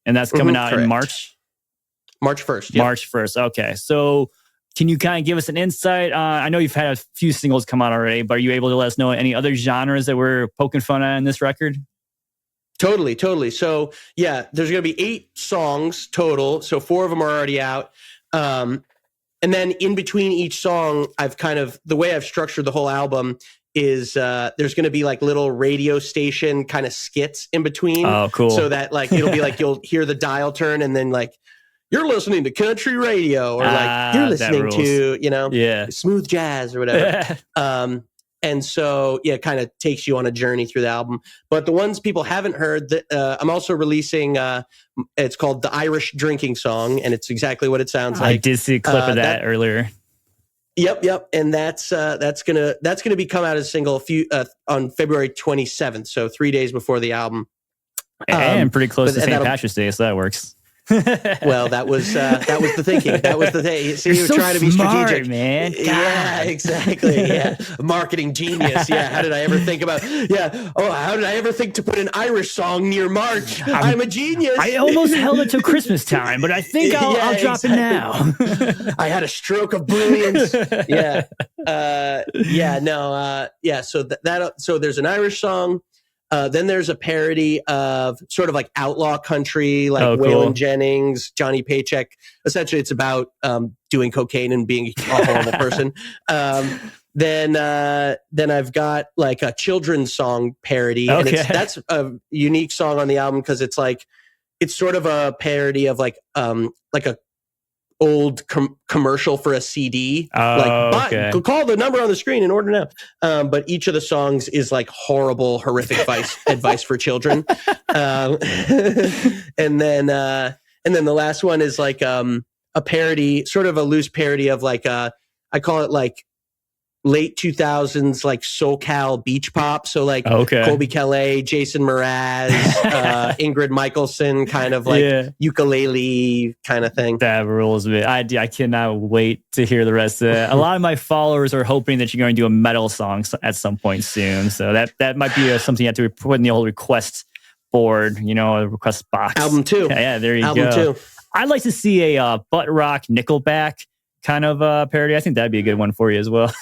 And that's coming out correct. in March? March 1st. Yep. March 1st. Okay. So can you kind of give us an insight? I know you've had a few singles come out already, but are you able to let us know any other genres that we're poking fun at in this record? Totally. So yeah, there's going to be 8 songs total. So 4 of them are already out. And then in between each song, the way I've structured the whole album is there's going to be like little radio station kind of skits in between. Oh, cool. So that like, it'll be like, you'll hear the dial turn and then like, you're listening to country radio or like you're listening to, smooth jazz or whatever. And so, kind of takes you on a journey through the album. But the ones people haven't heard, I'm also releasing, it's called The Irish Drinking Song, and it's exactly what it sounds like. I did see a clip of that earlier. Yep. And that's gonna be come out as a single on February 27th, so 3 days before the album. And pretty close to St. Patrick's Day, so that works. Well, that was the thinking. That was the thing. See, You're so trying to be smart, strategic, man. Yeah, exactly. Yeah, marketing genius. Yeah, how did I ever think about? Yeah, oh, how did I ever think to put an Irish song near March? I'm a genius. I almost held it to Christmas time, but I think I'll drop it now. I had a stroke of brilliance. Yeah, So there's an Irish song. Then there's a parody of sort of like outlaw country, like Waylon Jennings, Johnny Paycheck. Essentially, it's about doing cocaine and being a horrible person. Then I've got like a children's song parody, and that's a unique song on the album because it's sort of a parody of like a old commercial for a CD. Call the number on the screen and order now. But each of the songs is like horrible, horrific advice for children. And then the last one is like a parody, sort of a loose parody of like I call it like late 2000s like SoCal beach pop. So like Colby Calais, Jason Mraz, Ingrid Michaelson, kind of like ukulele kind of thing. That rules me. I cannot wait to hear the rest of it. A lot of my followers are hoping that you're going to do a metal song at some point soon. So that might be something you have to put in the old request board, a request box. Album 2. Yeah, there you go. Album 2. I'd like to see a butt rock Nickelback kind of parody. I think that'd be a good one for you as well.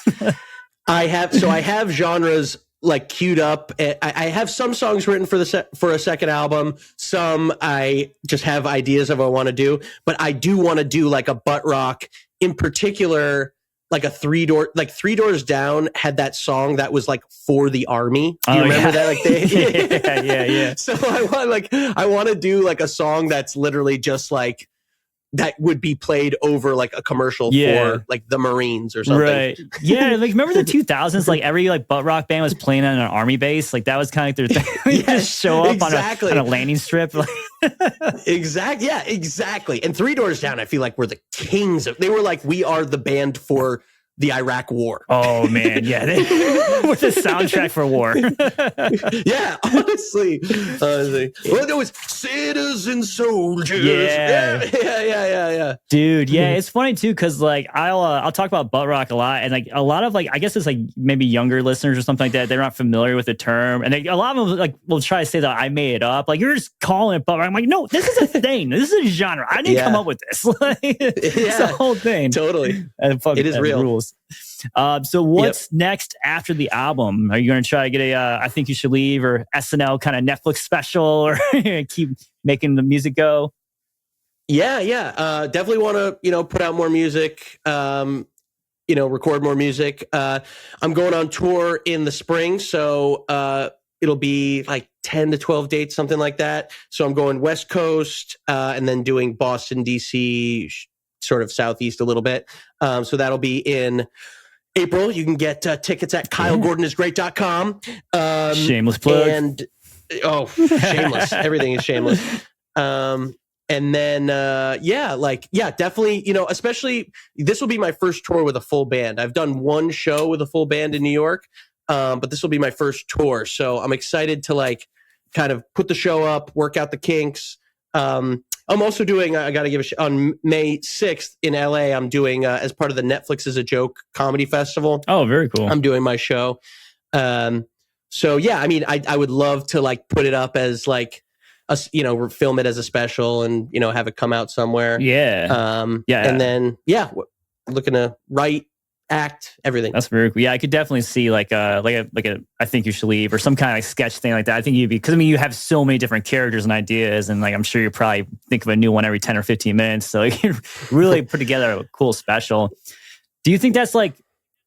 I have genres like queued up. I have some songs written for a second album. Some I just have ideas of what I want to do, but I do want to do like a butt rock in particular, like a Three Doors Down had that song that was like for the army. Do you remember that? Like yeah. So I want to do like a song that's literally just like that would be played over like a commercial for like the Marines or something. Right. Yeah. Like remember the 2000s, like every like butt rock band was playing on an army base. Like that was kind of like their thing. Just show up on a landing strip. Exactly. Yeah, exactly. And Three Doors Down, I feel like were the kings of, they were like, we are the band for the Iraq War. Oh man, yeah, with the soundtrack for war. Yeah, honestly. Well, there was Citizen Soldiers. Yeah. Dude, yeah, it's funny too because like I'll talk about butt rock a lot, and like a lot of like I guess it's like maybe younger listeners or something like that. They're not familiar with the term, and a lot of them like will try to say that I made it up. Like you're just calling it butt rock. I'm like, no, this is a thing. This is a genre. I didn't come up with this. It's the whole thing. Totally. And it is real. Rules. So what's next after the album? Are you going to try to get I Think You Should Leave or SNL kind of Netflix special, or keep making the music go? Yeah. Definitely want to, put out more music, record more music. I'm going on tour in the spring. So, it'll be like 10 to 12 dates, something like that. So I'm going West Coast, and then doing Boston, DC, sort of Southeast a little bit. So that'll be in April. You can get tickets at KyleGordonIsGreat.com. Shameless plug. And shameless. Everything is shameless. And then, definitely, especially this will be my first tour with a full band. I've done one show with a full band in New York, but this will be my first tour. So I'm excited to like kind of put the show up, work out the kinks. I'm also doing, I got to give on May 6th in LA, I'm doing, as part of the Netflix is a Joke comedy festival. Oh, very cool. I'm doing my show. So yeah, I mean, I would love to like put it up as like, film it as a special and, have it come out somewhere. Yeah. And then, looking to write, act, everything. That's very cool. Yeah, I could definitely see like a I Think You Should Leave or some kind of like sketch thing like that. I think you'd be, because I mean you have so many different characters and ideas, and like I'm sure you probably think of a new one every 10 or 15 minutes. So you can really put together a cool special. Do you think that's like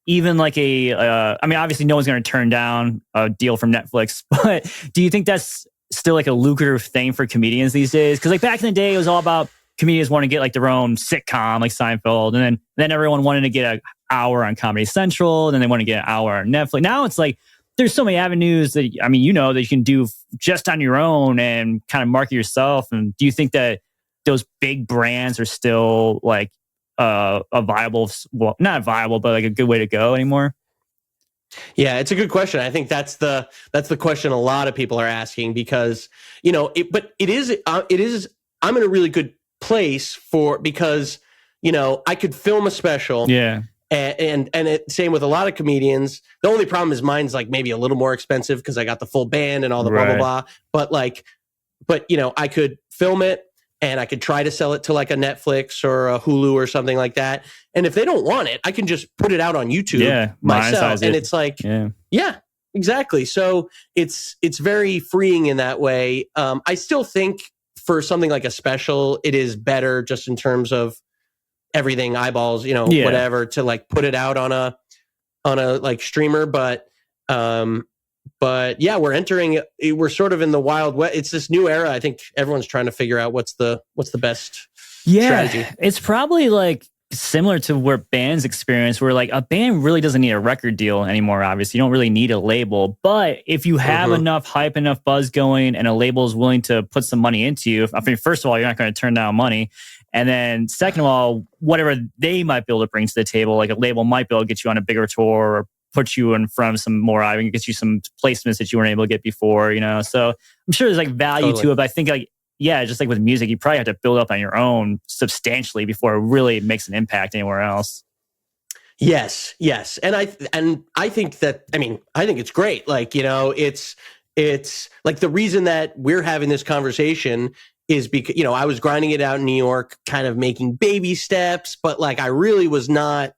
even like I mean obviously no one's going to turn down a deal from Netflix, but do you think that's still like a lucrative thing for comedians these days? Because like back in the day it was all about comedians wanting to get like their own sitcom like Seinfeld, and then everyone wanted to get an hour on Comedy Central, and then they want to get an hour on Netflix. Now it's like there's so many avenues that that you can do just on your own and kind of market yourself. And do you think that those big brands are still like a viable, well, not viable, but like a good way to go anymore? Yeah, it's a good question. I think that's the question a lot of people are asking because, but it is, I'm in a really good place because, I could film a special. Yeah. And same with a lot of comedians. The only problem is mine's like maybe a little more expensive because I got the full band and all the blah, blah, blah. But I could film it and I could try to sell it to like a Netflix or a Hulu or something like that. And if they don't want it, I can just put it out on YouTube myself. And it's like, yeah, exactly. So it's very freeing in that way. I still think for something like a special, it is better just in terms of everything, eyeballs, whatever, to like put it out on a like streamer. But yeah, we're sort of in the Wild West. It's this new era. I think everyone's trying to figure out what's the best strategy. It's probably like similar to where bands experience, where like a band really doesn't need a record deal anymore. Obviously, you don't really need a label, but if you have enough hype, enough buzz going, and a label is willing to put some money into you, I mean, first of all, you're not going to turn down money. And then second of all, whatever they might be able to bring to the table, like a label might be able to get you on a bigger tour or put you in front of some more, I mean, get you some placements that you weren't able to get before, So I'm sure there's like value to it, but I think like, just like with music, you probably have to build up on your own substantially before it really makes an impact anywhere else. Yes. And I think that, I think it's great. Like, it's like the reason that we're having this conversation is because, I was grinding it out in New York, kind of making baby steps, but like I really was not,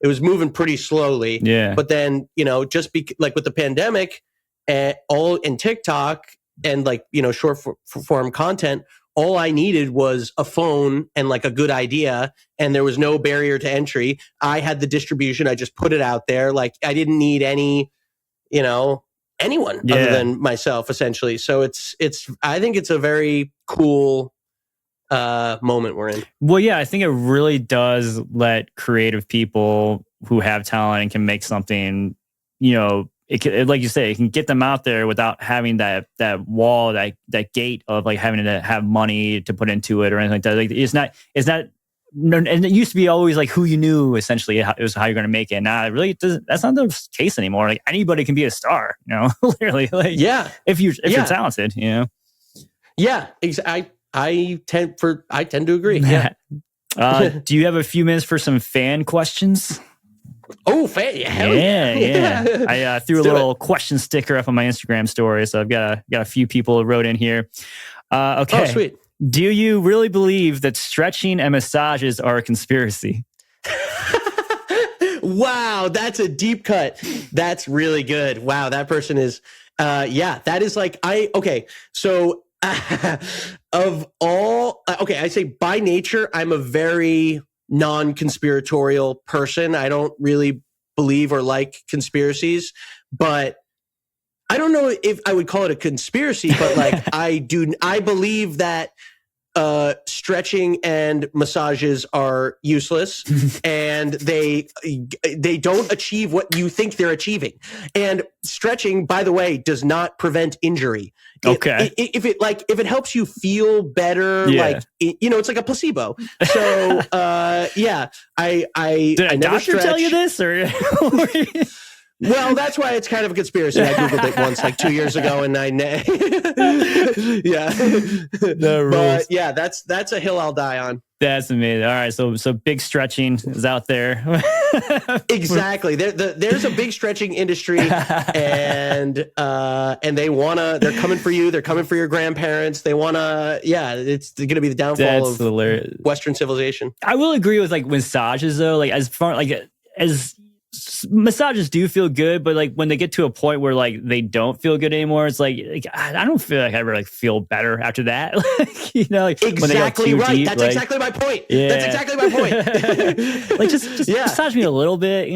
it was moving pretty slowly. Yeah. But then, just like with the pandemic and TikTok and like, short form content, all I needed was a phone and like a good idea. And there was no barrier to entry. I had the distribution. I just put it out there. Like I didn't need any, anyone other than myself, essentially. So I think it's a very cool moment we're in. Well, yeah, I think it really does let creative people who have talent and can make something, like you say, it can get them out there without having that wall, that gate of like having to have money to put into it or anything like that. Like it's not. And it used to be always like who you knew, essentially, it was how you're going to make it. Now it really doesn't. That's not the case anymore. Like anybody can be a star, literally. Like if you're talented, Yeah, I tend to agree. Yeah. Do you have a few minutes for some fan questions? Oh, fan! Yeah. I threw a little question sticker up on my Instagram story, so I've got a few people who wrote in here. Okay. Oh, sweet. Do you really believe that stretching and massages are a conspiracy? Wow, that's a deep cut. That's really good. Wow, that person is, that is like, so of all, I say by nature, I'm a very non-conspiratorial person. I don't really believe or like conspiracies, but I don't know if I would call it a conspiracy, but like I believe that stretching and massages are useless and they don't achieve what you think they're achieving. And stretching, by the way, does not prevent injury. Okay. If it helps you feel better, it's like a placebo. So I did a doctor tell you this or? Well, that's why it's kind of a conspiracy. I Googled it once, like 2 years ago, and But yeah, that's a hill I'll die on. That's amazing. All right, so big stretching is out there. Exactly. There's a big stretching industry, and they're coming for you. They're coming for your grandparents. They wanna, it's going to be the downfall of hilarious. Western civilization. I will agree with like massages though. Like as massages do feel good, but like when they get to a point where like they don't feel good anymore, it's like I don't feel like I ever like feel better after that. Exactly right. Deep, that's exactly my point. Yeah. That's exactly my point. Like just massage me a little bit,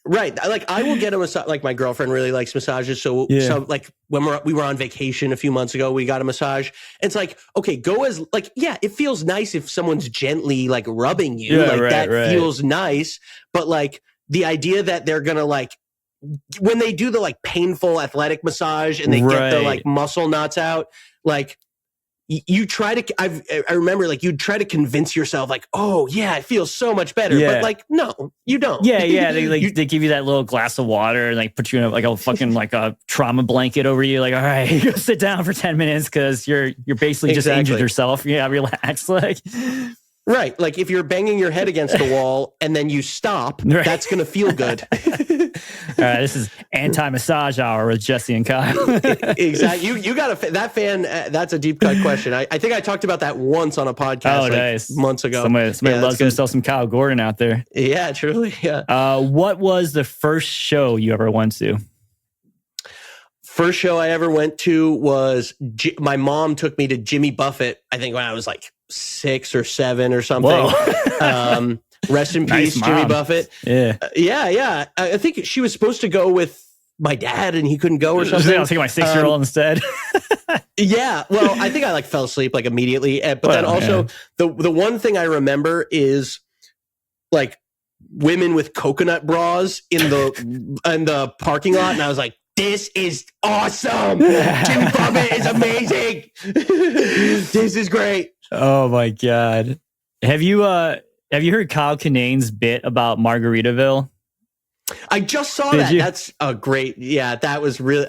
Right. Like I will get a massage. Like my girlfriend really likes massages, so like when we were on vacation a few months ago, we got a massage. It's like, okay, go as like it feels nice if someone's gently like rubbing you, feels nice, but like the idea that they're gonna like when they do the like painful athletic massage and they get the like muscle knots out, like you try to, I remember like you'd try to convince yourself like, oh yeah, I feel so much better. But like, no, you don't. Yeah. They give you that little glass of water and like put you in like a fucking like a trauma blanket over you. Like, all right, you go sit down for 10 minutes because you're basically just injured yourself. Yeah, relax. Like, right. Like if you're banging your head against the wall and then you stop, that's going to feel good. All right, this is anti-massage hour with Jesse and Kyle. Exactly. You got that fan. That's a deep cut question. I think I talked about that once on a podcast nice. Months ago. Somebody loves himself some Kyle Gordon out there. Yeah, truly. Yeah. What was the first show you ever went to? First show I ever went to was my mom took me to Jimmy Buffett. I think when I was like 6 or 7 or something. Rest in peace, nice Jimmy Buffett. Yeah. Yeah. I think she was supposed to go with my dad and he couldn't go or something. I'll take my 6-year-old instead. Yeah. Well, I think I like fell asleep like immediately. But then also the one thing I remember is like women with coconut bras in the parking lot. And I was like, this is awesome. Jimmy Buffett is amazing. This is great. Oh my God. Have you heard Kyle Kinane's bit about Margaritaville? I just saw that. That's a great. Yeah, that was really.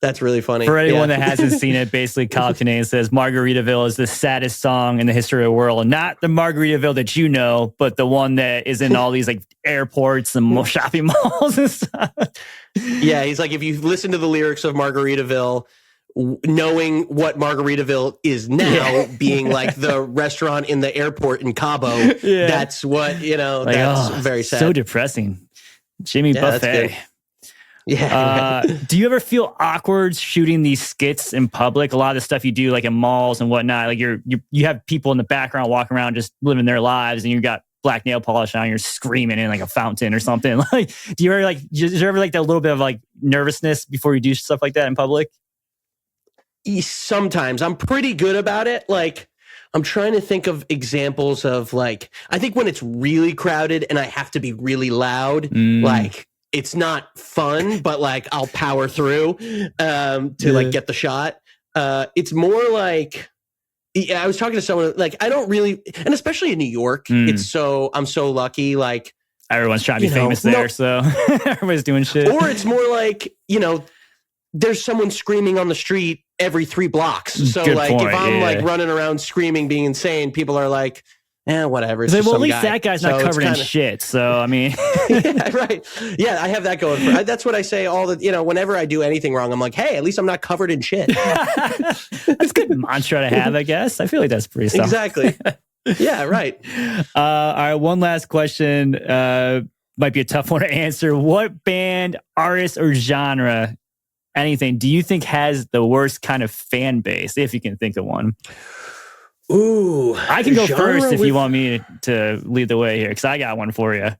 That's really funny. For anyone that hasn't seen it, basically Kyle Kinane says Margaritaville is the saddest song in the history of the world. Not the Margaritaville that you know, but the one that is in all these like airports and shopping malls and stuff. Yeah, he's like, if you listen to the lyrics of Margaritaville, knowing what Margaritaville is now, being like the restaurant in the airport in Cabo, that's what, like, that's very sad. So depressing. Jimmy Buffett. Yeah. Do you ever feel awkward shooting these skits in public? A lot of the stuff you do like in malls and whatnot, like you have people in the background walking around just living their lives and you got black nail polish on, you're screaming in like a fountain or something. Like, is there ever like that little bit of like nervousness before you do stuff like that in public? Sometimes. I'm pretty good about it. Like, I'm trying to think of examples of like, I think when it's really crowded and I have to be really loud, like it's not fun, but like I'll power through to like get the shot. It's more like, I was talking to someone like, I don't really, and especially in New York, I'm so lucky. Like everyone's trying to be famous there. So everybody's doing shit. Or it's more like, there's someone screaming on the street every 3 blocks. So Good like point, if I'm like running around screaming, being insane, people are like, whatever. It's like, well, at least guy. that guy's not covered in shit. So I mean, yeah, right. Yeah, I have that going for. That's what I say all the. Whenever I do anything wrong, I'm like, hey, at least I'm not covered in shit. That's a good mantra to have, I guess. I feel like that's pretty solid. Exactly. Yeah. Right. All right. One last question. Might be a tough one to answer. What band, artist, or genre, anything, do you think has the worst kind of fan base, if you can think of one? Ooh, I can go first if you want me to lead the way here, because I got one for you.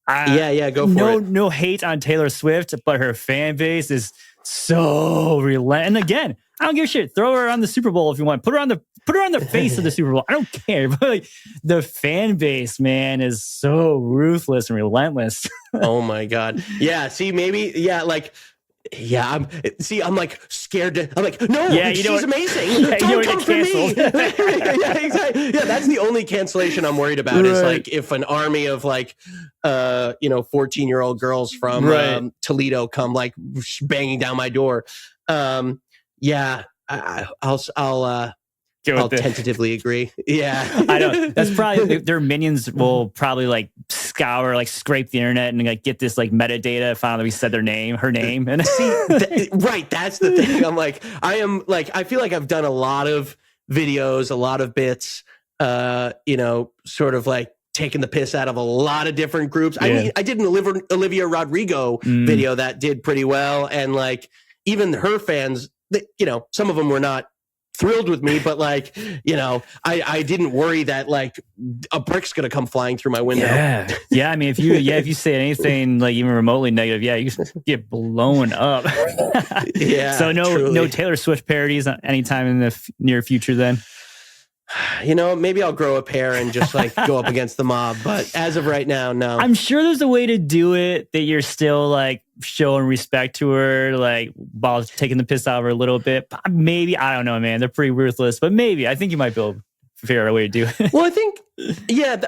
Go for it. No hate on Taylor Swift, but her fan base is so relentless. And again, I don't give a shit. Throw her on the Super Bowl if you want. Put her on the face of the Super Bowl. I don't care. But like, the fan base, man, is so ruthless and relentless. Oh my God. Yeah. See, maybe. Yeah. Like. Yeah, I'm like scared to. I'm like, no, she's amazing. Don't come for me. Yeah, exactly. Yeah, that's the only cancellation I'm worried about is like if an army of like, 14-year-old girls from Toledo come like banging down my door. Yeah, I'll tentatively agree. Yeah, I know. That's probably their minions will probably like scour, like scrape the internet and like get this like metadata. Finally, we said her name, and right. That's the thing. I'm like, I feel like I've done a lot of videos, a lot of bits. Sort of like taking the piss out of a lot of different groups. Yeah. I mean, I did an Olivia Rodrigo video that did pretty well, and like even her fans, some of them were not thrilled with me, but like, I didn't worry that like a brick's gonna come flying through my window. Yeah. I mean, if you say anything like even remotely negative, you get blown up. Yeah. So no Taylor Swift parodies anytime in the near future then? Maybe I'll grow a pair and just like go up against the mob. But as of right now, no. I'm sure there's a way to do it that you're still like showing respect to her, like while taking the piss out of her a little bit. Maybe, I don't know, man. They're pretty ruthless, but maybe I think you might be able to figure out a way to do it. Well, I think, yeah.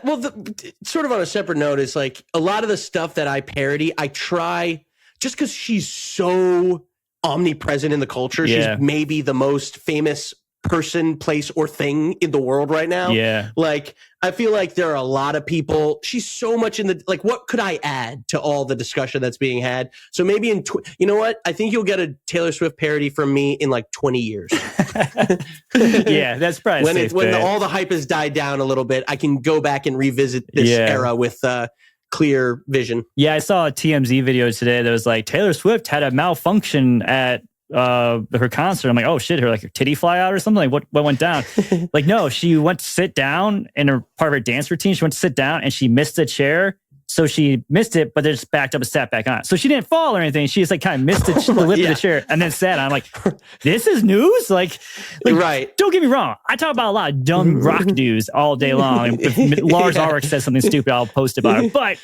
Sort of on a separate note, is like a lot of the stuff that I parody, I try just because she's so omnipresent in the culture. Yeah. She's maybe the most famous person, place, or thing in the world right now. Yeah. Like, I feel like there are a lot of people. She's so much in the, like, what could I add to all the discussion that's being had? So maybe you know what? I think you'll get a Taylor Swift parody from me in like 20 years. Yeah, that's probably when all the hype has died down a little bit, I can go back and revisit this era with clear vision. Yeah, I saw a TMZ video today that was like, Taylor Swift had a malfunction at her concert. I'm like, oh shit, her titty fly out or something? Like what went down? Like, no, she went to sit down in her part of her dance routine. She went to sit down and she missed the chair. So she missed it, but then just backed up and sat back on. So she didn't fall or anything. She just like kind of missed the lip of the chair and then sat on. I'm like, this is news? Like, right. Don't get me wrong. I talk about a lot of dumb rock news all day long. If Lars Ulrich says something stupid, I'll post about it. But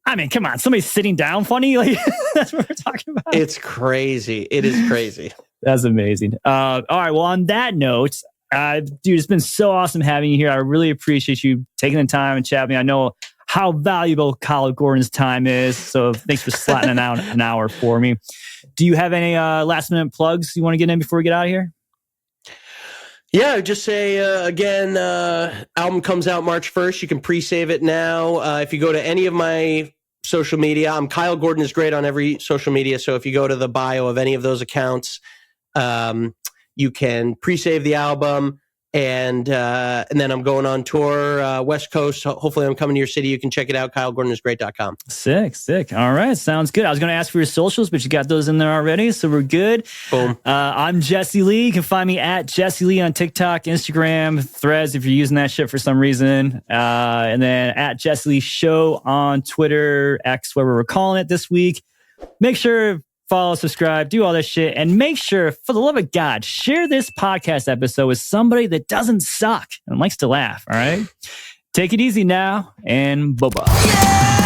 I mean, come on, somebody's sitting down funny? Like, that's what we're talking about. It's crazy. It is crazy. That's amazing. All right, well, on that note, dude, it's been so awesome having you here. I really appreciate you taking the time and chatting with me. I know how valuable Kyle Gordon's time is, so thanks for slotting out an hour for me. Do you have any last minute plugs you want to get in before we get out of here? Yeah, just say, again, album comes out March 1st. You can pre-save it now. If you go to any of my social media, I'm Kyle Gordon is great on every social media. So if you go to the bio of any of those accounts, you can pre-save the album. And then I'm going on tour, West Coast. Hopefully I'm coming to your city. You can check it out, KyleGordonIsGreat.com. Sick. All right. Sounds good. I was going to ask for your socials, but you got those in there already. So we're good. Boom. I'm Jesse Lee. You can find me at Jesse Lee on TikTok, Instagram, Threads, if you're using that shit for some reason. And then at Jesse Lee Show on Twitter, X, whatever we're calling it this week. Make sure follow, subscribe, do all this shit, and make sure, for the love of God, share this podcast episode with somebody that doesn't suck and likes to laugh, all right? Take it easy now, and bye-bye. Yeah!